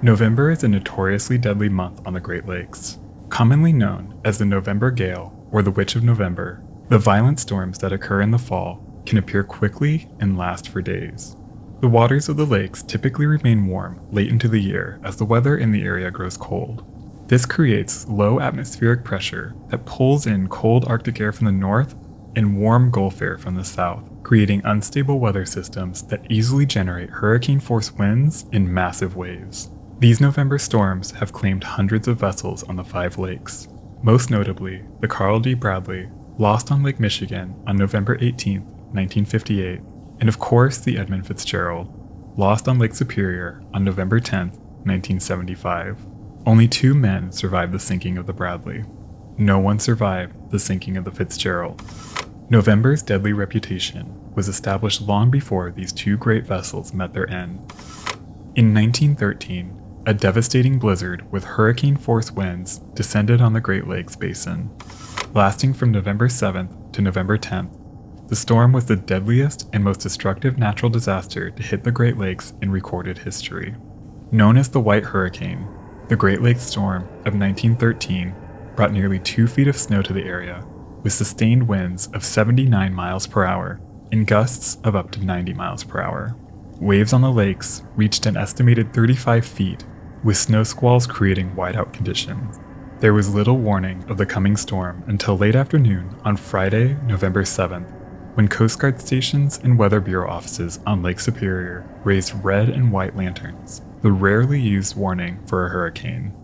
November is a notoriously deadly month on the Great Lakes. Commonly known as the November Gale or the Witch of November, the violent storms that occur in the fall can appear quickly and last for days. The waters of the lakes typically remain warm late into the year as the weather in the area grows cold. This creates low atmospheric pressure that pulls in cold Arctic air from the north and warm Gulf air from the south, creating unstable weather systems that easily generate hurricane-force winds and massive waves. These November storms have claimed hundreds of vessels on the 5 lakes, most notably the Carl D. Bradley, lost on Lake Michigan on November 18, 1958, and of course the Edmund Fitzgerald, lost on Lake Superior on November 10, 1975. Only 2 men survived the sinking of the Bradley. No one survived the sinking of the Fitzgerald. November's deadly reputation was established long before these 2 great vessels met their end. In 1913, a devastating blizzard with hurricane-force winds descended on the Great Lakes basin. Lasting from November 7th to November 10th, the storm was the deadliest and most destructive natural disaster to hit the Great Lakes in recorded history. Known as the White Hurricane, the Great Lakes Storm of 1913 brought nearly 2 feet of snow to the area, with sustained winds of 79 miles per hour and gusts of up to 90 miles per hour. Waves on the lakes reached an estimated 35 feet, with snow squalls creating whiteout conditions. There was little warning of the coming storm until late afternoon on Friday, November 7th, when Coast Guard stations and Weather Bureau offices on Lake Superior raised red and white lanterns, the rarely used warning for a hurricane.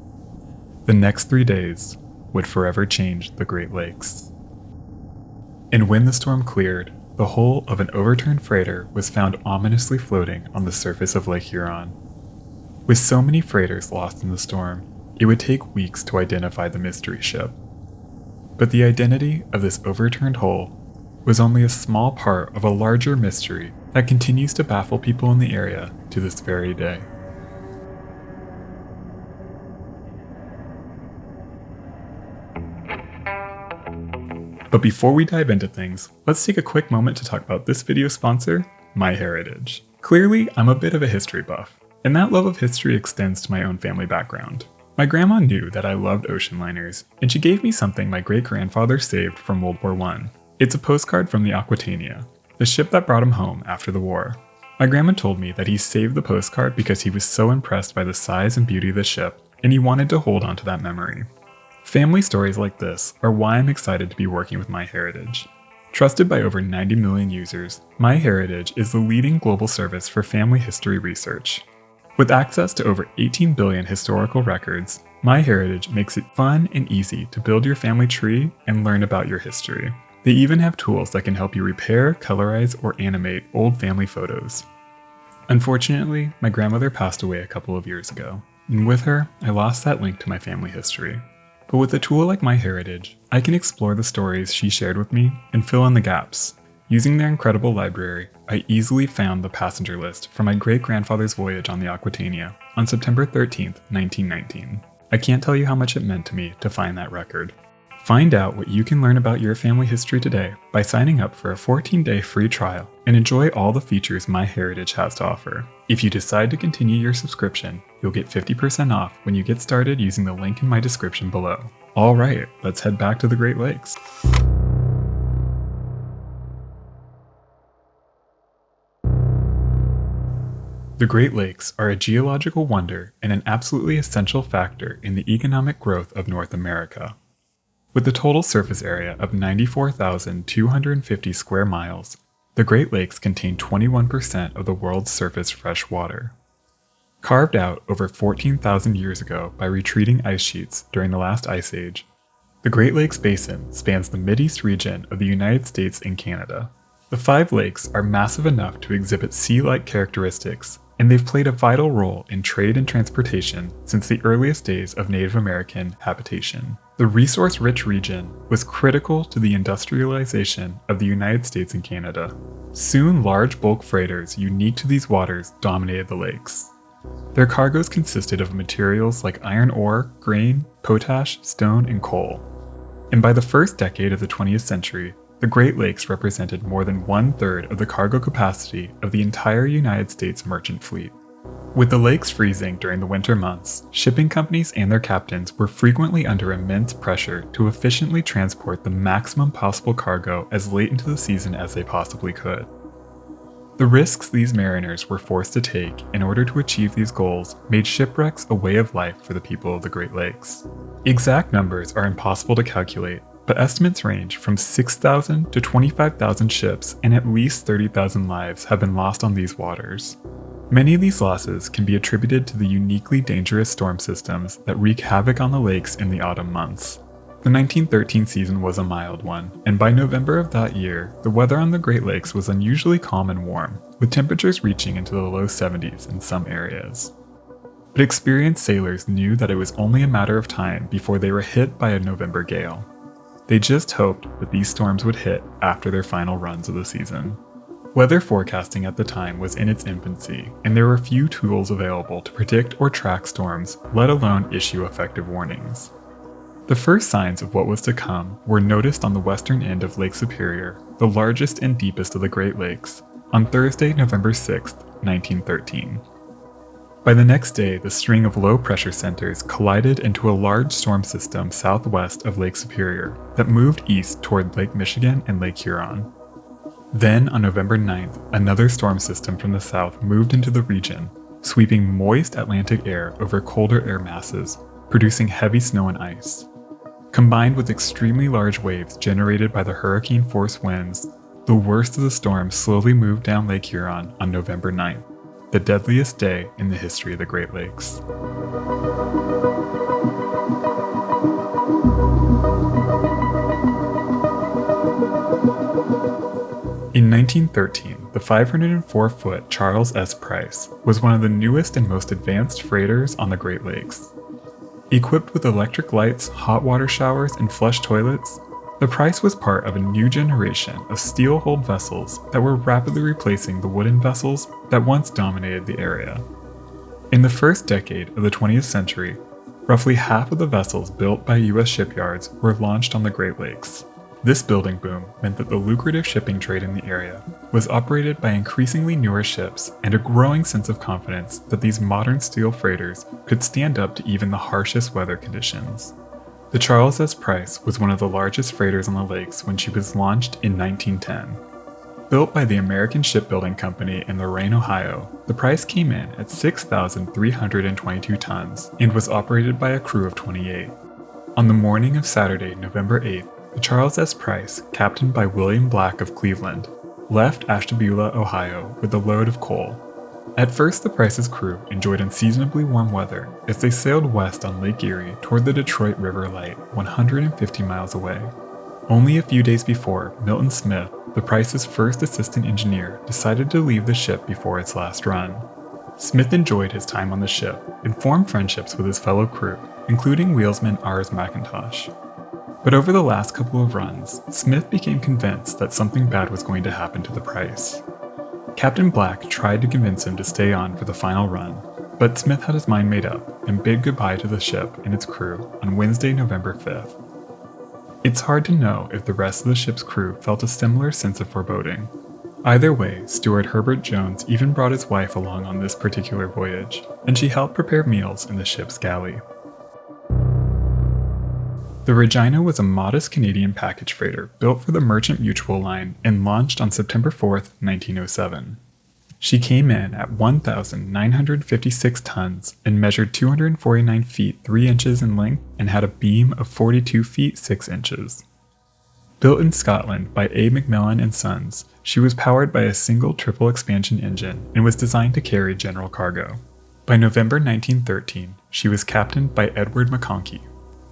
The next 3 days would forever change the Great Lakes. And when the storm cleared, the hull of an overturned freighter was found ominously floating on the surface of Lake Huron. With so many freighters lost in the storm, it would take weeks to identify the mystery ship. But the identity of this overturned hull was only a small part of a larger mystery that continues to baffle people in the area to this very day. But before we dive into things, let's take a quick moment to talk about this video's sponsor, MyHeritage. Clearly, I'm a bit of a history buff, and that love of history extends to my own family background. My grandma knew that I loved ocean liners, and she gave me something my great-grandfather saved from World War I. It's a postcard from the Aquitania, the ship that brought him home after the war. My grandma told me that he saved the postcard because he was so impressed by the size and beauty of the ship, and he wanted to hold on to that memory. Family stories like this are why I'm excited to be working with MyHeritage. Trusted by over 90 million users, MyHeritage is the leading global service for family history research. With access to over 18 billion historical records, MyHeritage makes it fun and easy to build your family tree and learn about your history. They even have tools that can help you repair, colorize, or animate old family photos. Unfortunately, my grandmother passed away a couple of years ago, and with her, I lost that link to my family history. But with a tool like MyHeritage, I can explore the stories she shared with me and fill in the gaps. Using their incredible library, I easily found the passenger list for my great-grandfather's voyage on the Aquitania on September 13, 1919. I can't tell you how much it meant to me to find that record. Find out what you can learn about your family history today by signing up for a 14-day free trial and enjoy all the features MyHeritage has to offer. If you decide to continue your subscription, you'll get 50% off when you get started using the link in my description below. All right, let's head back to the Great Lakes. The Great Lakes are a geological wonder and an absolutely essential factor in the economic growth of North America. With a total surface area of 94,250 square miles, the Great Lakes contain 21% of the world's surface fresh water. Carved out over 14,000 years ago by retreating ice sheets during the last ice age, the Great Lakes Basin spans the Mideast region of the United States and Canada. The 5 lakes are massive enough to exhibit sea-like characteristics, and they've played a vital role in trade and transportation since the earliest days of Native American habitation. The resource-rich region was critical to the industrialization of the United States and Canada. Soon, large bulk freighters unique to these waters dominated the lakes. Their cargoes consisted of materials like iron ore, grain, potash, stone, and coal. And by the first decade of the 20th century, the Great Lakes represented more than 1/3 of the cargo capacity of the entire United States merchant fleet. With the lakes freezing during the winter months, shipping companies and their captains were frequently under immense pressure to efficiently transport the maximum possible cargo as late into the season as they possibly could. The risks these mariners were forced to take in order to achieve these goals made shipwrecks a way of life for the people of the Great Lakes. Exact numbers are impossible to calculate, but estimates range from 6,000 to 25,000 ships and at least 30,000 lives have been lost on these waters. Many of these losses can be attributed to the uniquely dangerous storm systems that wreak havoc on the lakes in the autumn months. The 1913 season was a mild one, and by November of that year, the weather on the Great Lakes was unusually calm and warm, with temperatures reaching into the low 70s in some areas. But experienced sailors knew that it was only a matter of time before they were hit by a November gale. They just hoped that these storms would hit after their final runs of the season. Weather forecasting at the time was in its infancy, and there were few tools available to predict or track storms, let alone issue effective warnings. The first signs of what was to come were noticed on the western end of Lake Superior, the largest and deepest of the Great Lakes, on Thursday, November 6, 1913. By the next day, the string of low-pressure centers collided into a large storm system southwest of Lake Superior that moved east toward Lake Michigan and Lake Huron. Then, on November 9th, another storm system from the south moved into the region, sweeping moist Atlantic air over colder air masses, producing heavy snow and ice. Combined with extremely large waves generated by the hurricane-force winds, the worst of the storms slowly moved down Lake Huron on November 9th, the deadliest day in the history of the Great Lakes. In 1913, the 504-foot Charles S. Price was one of the newest and most advanced freighters on the Great Lakes. Equipped with electric lights, hot water showers, and flush toilets, the Price was part of a new generation of steel-hulled vessels that were rapidly replacing the wooden vessels that once dominated the area. In the first decade of the 20th century, roughly half of the vessels built by U.S. shipyards were launched on the Great Lakes. This building boom meant that the lucrative shipping trade in the area was operated by increasingly newer ships and a growing sense of confidence that these modern steel freighters could stand up to even the harshest weather conditions. The Charles S. Price was one of the largest freighters on the lakes when she was launched in 1910. Built by the American Shipbuilding Company in Lorain, Ohio, the Price came in at 6,322 tons and was operated by a crew of 28. On the morning of Saturday, November 8th, the Charles S. Price, captained by William Black of Cleveland, left Ashtabula, Ohio, with a load of coal. At first, the Price's crew enjoyed unseasonably warm weather as they sailed west on Lake Erie toward the Detroit River Light, 150 miles away. Only a few days before, Milton Smith, the Price's first assistant engineer, decided to leave the ship before its last run. Smith enjoyed his time on the ship and formed friendships with his fellow crew, including wheelsman Ars McIntosh. But over the last couple of runs, Smith became convinced that something bad was going to happen to the Price. Captain Black tried to convince him to stay on for the final run, but Smith had his mind made up and bid goodbye to the ship and its crew on Wednesday, November 5th. It's hard to know if the rest of the ship's crew felt a similar sense of foreboding. Either way, Steward Herbert Jones even brought his wife along on this particular voyage, and she helped prepare meals in the ship's galley. The Regina was a modest Canadian package freighter built for the Merchant Mutual line and launched on September 4, 1907. She came in at 1,956 tons and measured 249 feet 3 inches in length and had a beam of 42 feet 6 inches. Built in Scotland by A. Macmillan and Sons, she was powered by a single triple expansion engine and was designed to carry general cargo. By November 1913, she was captained by Edward McConkie.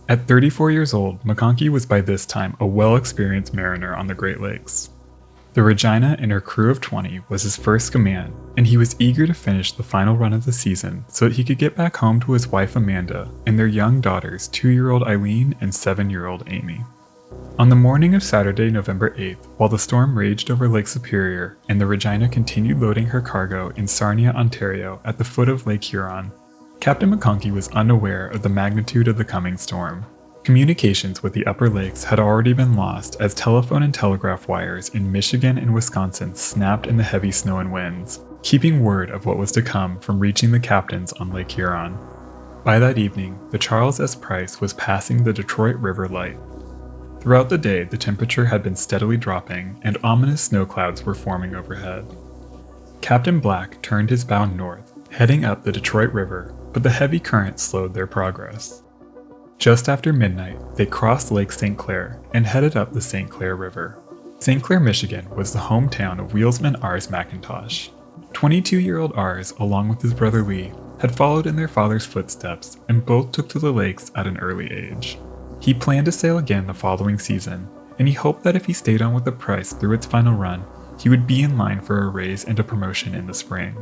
At 34 years old, McConkie was by this time a well-experienced mariner on the Great Lakes. The Regina and her crew of 20 was his first command, and he was eager to finish the final run of the season so that he could get back home to his wife Amanda and their young daughters 2-year-old Eileen and 7-year-old Amy. On the morning of Saturday, November 8th, while the storm raged over Lake Superior and the Regina continued loading her cargo in Sarnia, Ontario at the foot of Lake Huron, Captain McConkie was unaware of the magnitude of the coming storm. Communications with the upper lakes had already been lost as telephone and telegraph wires in Michigan and Wisconsin snapped in the heavy snow and winds, keeping word of what was to come from reaching the captains on Lake Huron. By that evening, the Charles S. Price was passing the Detroit River Light. Throughout the day, the temperature had been steadily dropping and ominous snow clouds were forming overhead. Captain Black turned his bow north, heading up the Detroit River, but the heavy current slowed their progress. Just after midnight, they crossed Lake St. Clair and headed up the St. Clair River. St. Clair, Michigan was the hometown of wheelsman Ars McIntosh. 22-year-old Ars, along with his brother Lee, had followed in their father's footsteps and both took to the lakes at an early age. He planned to sail again the following season, and he hoped that if he stayed on with the Price through its final run, he would be in line for a raise and a promotion in the spring.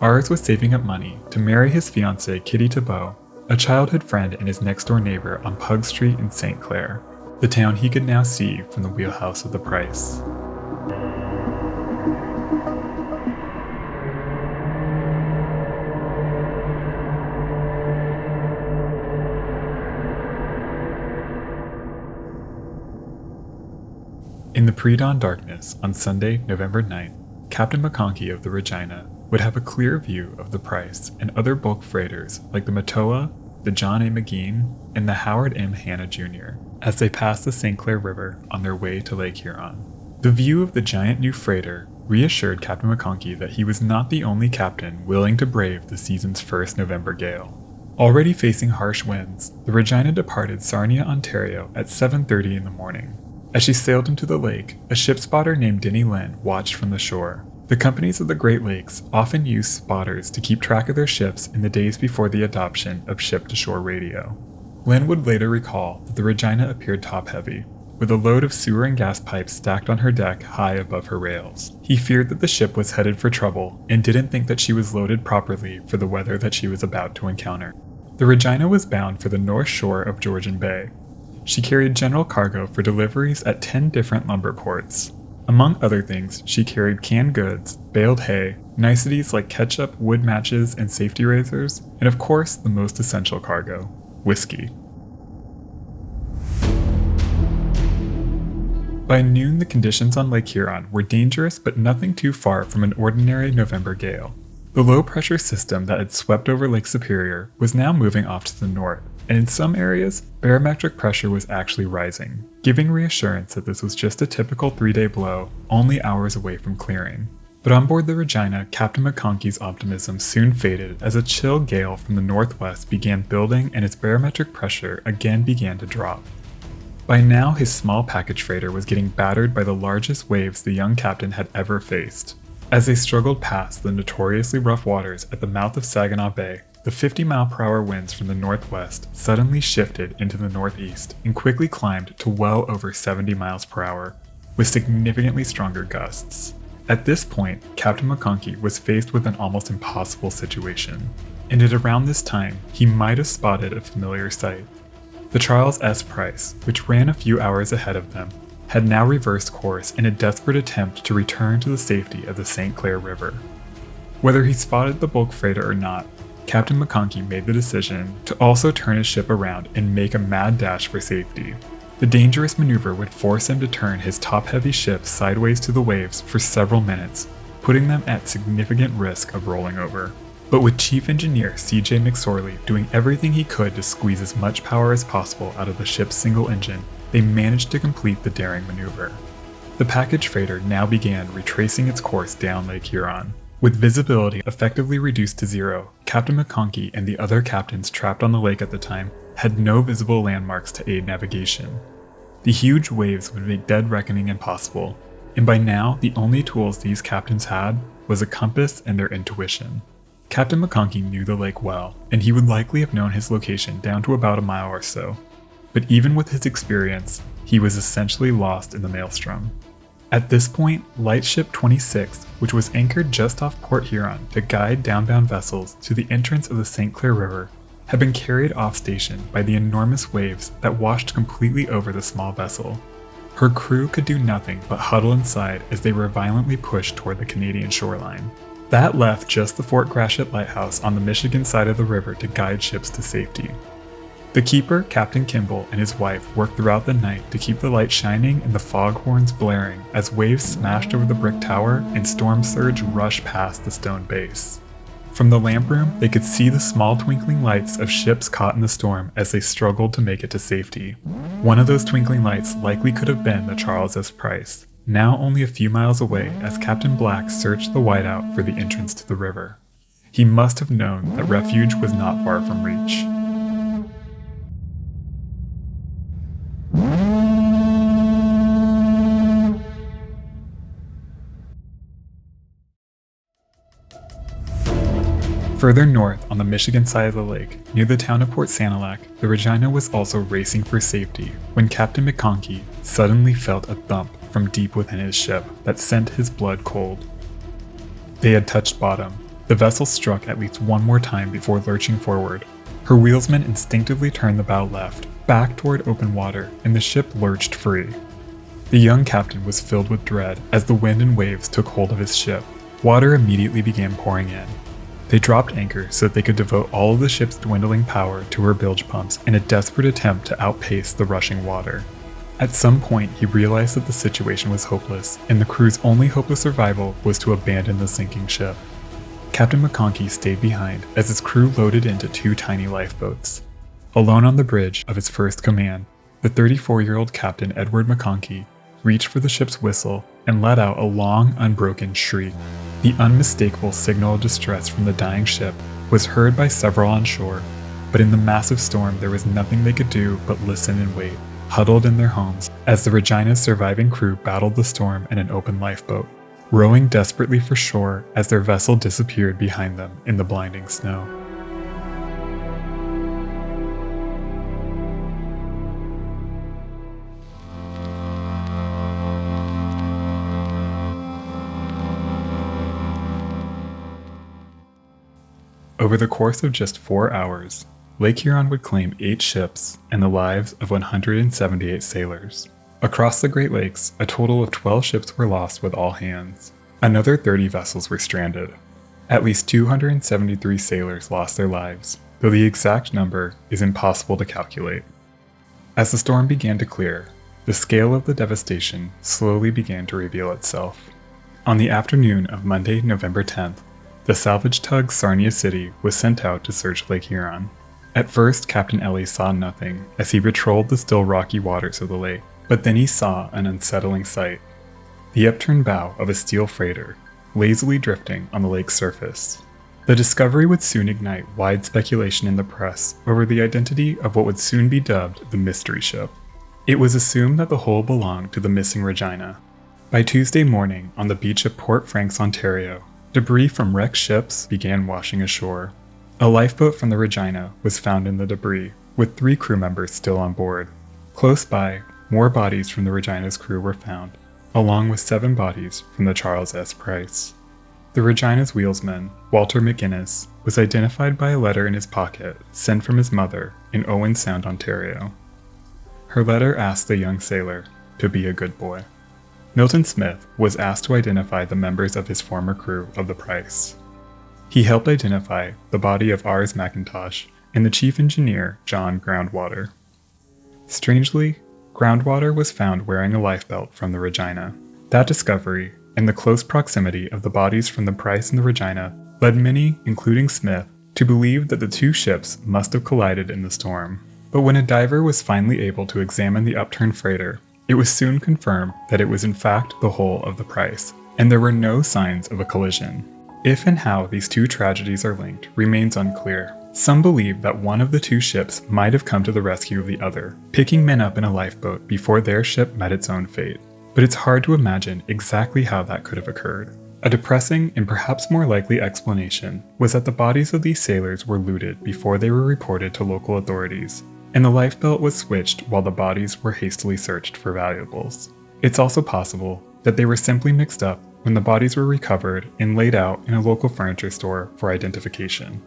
Ars was saving up money to marry his fiancée Kitty Thibault, a childhood friend and his next-door neighbor on Pug Street in St. Clair, the town he could now see from the wheelhouse of the Price. In the pre-dawn darkness on Sunday, November 9th, Captain McConkey of the Regina would have a clear view of the Price and other bulk freighters like the Matoa, the John A. McGean, and the Howard M. Hanna Jr. as they passed the St. Clair River on their way to Lake Huron. The view of the giant new freighter reassured Captain McConkey that he was not the only captain willing to brave the season's first November gale. Already facing harsh winds, the Regina departed Sarnia, Ontario at 7:30 in the morning. As she sailed into the lake, a ship spotter named Denny Lynn watched from the shore. The companies of the Great Lakes often used spotters to keep track of their ships in the days before the adoption of ship-to-shore radio. Lynn would later recall that the Regina appeared top-heavy, with a load of sewer and gas pipes stacked on her deck high above her rails. He feared that the ship was headed for trouble and didn't think that she was loaded properly for the weather that she was about to encounter. The Regina was bound for the north shore of Georgian Bay. She carried general cargo for deliveries at 10 different lumber ports. Among other things, she carried canned goods, baled hay, niceties like ketchup, wood matches, and safety razors, and of course, the most essential cargo, whiskey. By noon, the conditions on Lake Huron were dangerous but nothing too far from an ordinary November gale. The low-pressure system that had swept over Lake Superior was now moving off to the north, and in some areas, barometric pressure was actually rising, giving reassurance that this was just a typical 3-day blow, only hours away from clearing. But on board the Regina, Captain McConkey's optimism soon faded as a chill gale from the northwest began building and its barometric pressure again began to drop. By now, his small package freighter was getting battered by the largest waves the young captain had ever faced. As they struggled past the notoriously rough waters at the mouth of Saginaw Bay, the 50-mile-per-hour winds from the northwest suddenly shifted into the northeast and quickly climbed to well over 70 miles per hour, with significantly stronger gusts. At this point, Captain McConkey was faced with an almost impossible situation, and at around this time, he might have spotted a familiar sight. The Charles S. Price, which ran a few hours ahead of them, had now reversed course in a desperate attempt to return to the safety of the St. Clair River. Whether he spotted the bulk freighter or not, Captain McConkey made the decision to also turn his ship around and make a mad dash for safety. The dangerous maneuver would force him to turn his top-heavy ship sideways to the waves for several minutes, putting them at significant risk of rolling over. But with Chief Engineer C.J. McSorley doing everything he could to squeeze as much power as possible out of the ship's single engine, they managed to complete the daring maneuver. The package freighter now began retracing its course down Lake Huron. With visibility effectively reduced to zero, Captain McConkey and the other captains trapped on the lake at the time had no visible landmarks to aid navigation. The huge waves would make dead reckoning impossible, and by now the only tools these captains had was a compass and their intuition. Captain McConkey knew the lake well, and he would likely have known his location down to about a mile or so. But even with his experience, he was essentially lost in the maelstrom. At this point, Lightship 26, which was anchored just off Port Huron to guide downbound vessels to the entrance of the St. Clair River, had been carried off station by the enormous waves that washed completely over the small vessel. Her crew could do nothing but huddle inside as they were violently pushed toward the Canadian shoreline. That left just the Fort Gratiot Lighthouse on the Michigan side of the river to guide ships to safety. The keeper, Captain Kimball, and his wife worked throughout the night to keep the light shining and the foghorns blaring as waves smashed over the brick tower and storm surge rushed past the stone base. From the lamp room, they could see the small twinkling lights of ships caught in the storm as they struggled to make it to safety. One of those twinkling lights likely could have been the Charles S. Price, now only a few miles away as Captain Black searched the whiteout for the entrance to the river. He must have known that refuge was not far from reach. Further north on the Michigan side of the lake, near the town of Port Sanilac, the Regina was also racing for safety when Captain McConkey suddenly felt a thump from deep within his ship that sent his blood cold. They had touched bottom. The vessel struck at least one more time before lurching forward. Her wheelsman instinctively turned the bow left, back toward open water, and the ship lurched free. The young captain was filled with dread as the wind and waves took hold of his ship. Water immediately began pouring in. They dropped anchor so that they could devote all of the ship's dwindling power to her bilge pumps in a desperate attempt to outpace the rushing water. At some point, he realized that the situation was hopeless, and the crew's only hope of survival was to abandon the sinking ship. Captain McConkey stayed behind as his crew loaded into 2 tiny lifeboats. Alone on the bridge of his first command, the 34-year-old Captain Edward McConkey reached for the ship's whistle and let out a long, unbroken shriek. The unmistakable signal of distress from the dying ship was heard by several on shore, but in the massive storm there was nothing they could do but listen and wait, huddled in their homes, as the Regina's surviving crew battled the storm in an open lifeboat, rowing desperately for shore as their vessel disappeared behind them in the blinding snow. Over the course of just 4 hours, Lake Huron would claim 8 ships and the lives of 178 sailors. Across the Great Lakes, a total of 12 ships were lost with all hands. Another 30 vessels were stranded. At least 273 sailors lost their lives, though the exact number is impossible to calculate. As the storm began to clear, the scale of the devastation slowly began to reveal itself. On the afternoon of Monday, November 10th, the salvage tug Sarnia City was sent out to search Lake Huron. At first, Captain Ellie saw nothing as he patrolled the still rocky waters of the lake, but then he saw an unsettling sight. The upturned bow of a steel freighter, lazily drifting on the lake's surface. The discovery would soon ignite wide speculation in the press over the identity of what would soon be dubbed the mystery ship. It was assumed that the hull belonged to the missing Regina. By Tuesday morning, on the beach of Port Franks, Ontario, debris from wrecked ships began washing ashore. A lifeboat from the Regina was found in the debris, with 3 crew members still on board. Close by, more bodies from the Regina's crew were found, along with 7 bodies from the Charles S. Price. The Regina's wheelsman, Walter McGinnis, was identified by a letter in his pocket sent from his mother in Owen Sound, Ontario. Her letter asked the young sailor to be a good boy. Milton Smith was asked to identify the members of his former crew of the Price. He helped identify the body of Ars McIntosh and the chief engineer, John Groundwater. Strangely, Groundwater was found wearing a lifebelt from the Regina. That discovery, and the close proximity of the bodies from the Price and the Regina, led many, including Smith, to believe that the 2 ships must have collided in the storm. But when a diver was finally able to examine the upturned freighter, it was soon confirmed that it was in fact the hull of the Price, and there were no signs of a collision. If and how these 2 tragedies are linked remains unclear. Some believe that one of the 2 ships might have come to the rescue of the other, picking men up in a lifeboat before their ship met its own fate. But it's hard to imagine exactly how that could have occurred. A depressing and perhaps more likely explanation was that the bodies of these sailors were looted before they were reported to local authorities, and the lifebelt was switched while the bodies were hastily searched for valuables. It's also possible that they were simply mixed up when the bodies were recovered and laid out in a local furniture store for identification.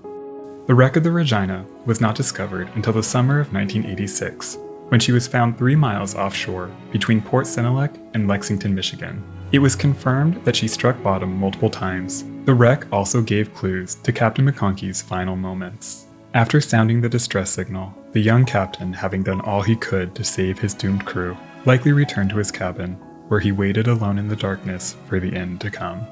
The wreck of the Regina was not discovered until the summer of 1986, when she was found 3 miles offshore between Port Sanilac and Lexington, Michigan. It was confirmed that she struck bottom multiple times. The wreck also gave clues to Captain McConkey's final moments. After sounding the distress signal, the young captain, having done all he could to save his doomed crew, likely returned to his cabin, where he waited alone in the darkness for the end to come.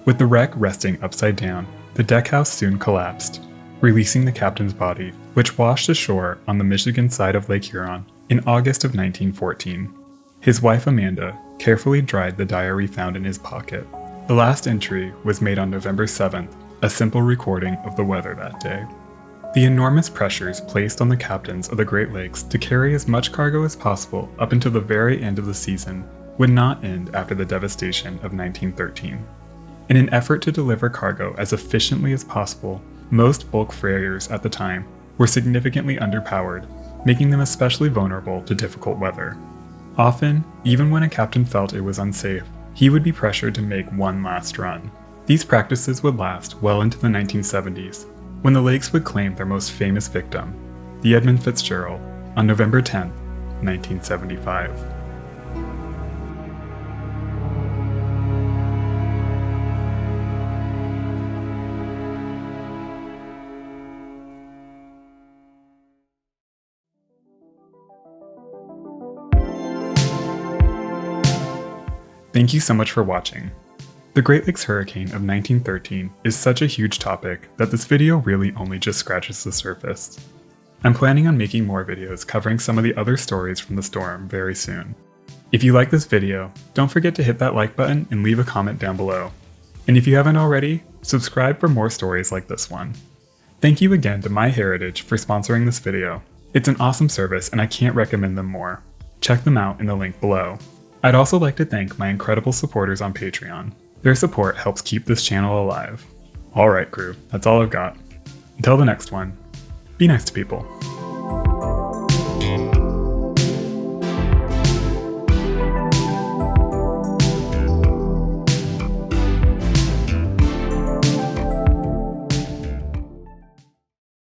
With the wreck resting upside down, the deckhouse soon collapsed, releasing the captain's body, which washed ashore on the Michigan side of Lake Huron in August of 1914. His wife Amanda carefully dried the diary found in his pocket. The last entry was made on November 7th, a simple recording of the weather that day. The enormous pressures placed on the captains of the Great Lakes to carry as much cargo as possible up until the very end of the season would not end after the devastation of 1913. In an effort to deliver cargo as efficiently as possible, most bulk freighters at the time were significantly underpowered, making them especially vulnerable to difficult weather. Often, even when a captain felt it was unsafe, he would be pressured to make one last run. These practices would last well into the 1970s, when the lakes would claim their most famous victim, the Edmund Fitzgerald, on November 10, 1975. Thank you so much for watching. The Great Lakes Hurricane of 1913 is such a huge topic that this video really only just scratches the surface. I'm planning on making more videos covering some of the other stories from the storm very soon. If you like this video, don't forget to hit that like button and leave a comment down below. And if you haven't already, subscribe for more stories like this one. Thank you again to MyHeritage for sponsoring this video. It's an awesome service and I can't recommend them more. Check them out in the link below. I'd also like to thank my incredible supporters on Patreon. Their support helps keep this channel alive. Alright crew, that's all I've got. Until the next one, be nice to people.